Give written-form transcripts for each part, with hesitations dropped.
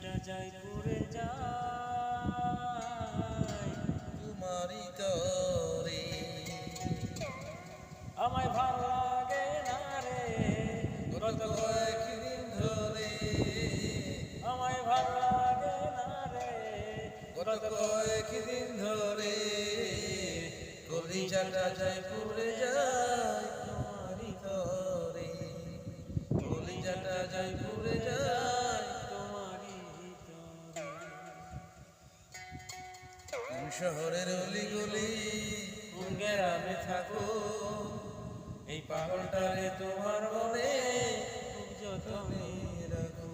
ঝাঁটা যায় পুরে যায় তোমারই তরে আমায় ভাল লাগে না রে গত কয়েকদিন ধরে আমায় ভাল লাগে না রে গত কয়েকদিন ধরে কলিজাটা যায় পুরে যায় তোমারই তরে কলিজাটা যায় পুরে যায় তোমারই কোন শহরের অলিগলি কোন গ্রামে থাকো এই পাগলটারে তোমার মনে খুব যতনে রাখো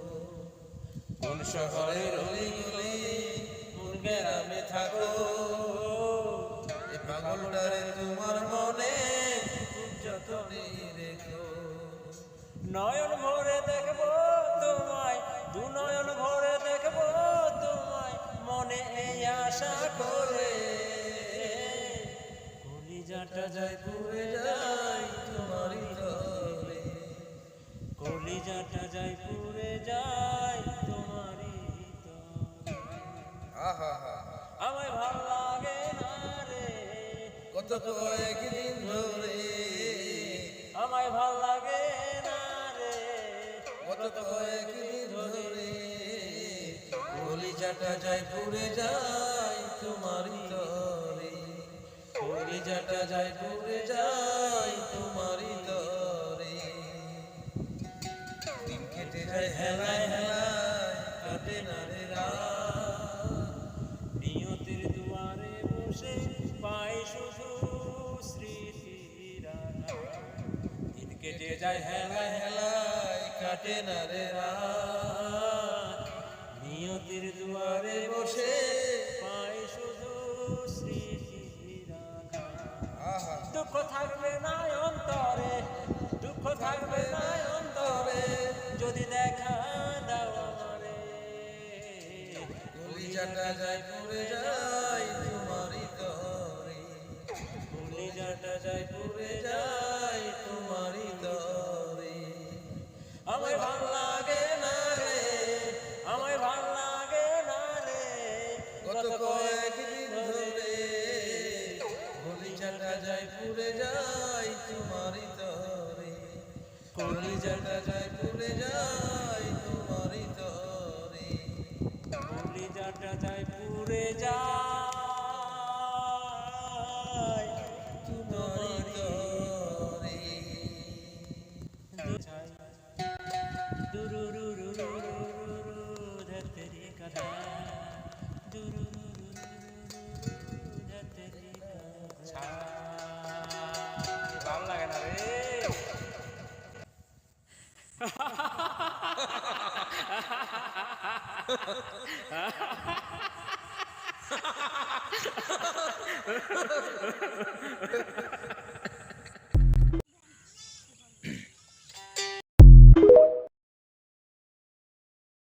কোন শহরের অলিগলি কোন গ্রামে থাকো এই পাগলটারে তোমার মনে খুব যতনে রেখো নয়ন ভরে দেখবো তোমায় দু নয়ন ভরে দেখবো তোমায় মনে এই আশা করে কলিজাটা যায় পুরে যায় তোমারই তরে কলিজাটা যায় পুরে যায় তোমারই তরে। আহা হা আমায় ভাল লাগে না রে কত কয়েকদিন ধরে আমায় ভাল লাগে না রে কত কয়েকদিন ধরে কলিজাটা যায় পুরে যায় তোমারই তরে কলিজাটা যায় পুরে যায় তোমারই তরে দিন কেটে যায় হেলায় হেলায় কাটে না রে রাত নিয়তির দুয়ারে বসে পাই শুধু স্মৃতিরা দিন কেটে যায় হেলায় হেলায় কাটে না রে রাত নিয়তির দুয়ারে বসে পাই শুধু স্মৃতিরা আহা দুঃখ থাকবে না অন্তরে দুঃখ থাকবে না অন্তরে যদি দেখা দাও আমারে কলিজাটা যায় পুরে যায় তোমারই তরে কলিজাটা যায় পুরে যায় তোমারই তরে আমায় ভাল লাগে না রে আমায় ভাল লাগে না রে গত কয়েকদিন ধরে কলিজাটা যায় পুরে যায় তোমারই তরে কলিজাটা যায় পুরে যায় তোমারই তরে কলিজাটা যায় পুরে যায় তোমারই তরে দুরুরুরুরুরুরু ধরতেরি কথা দুরুরুরুরুরুরু ধরতেরি কথা ভালো লাগে না রে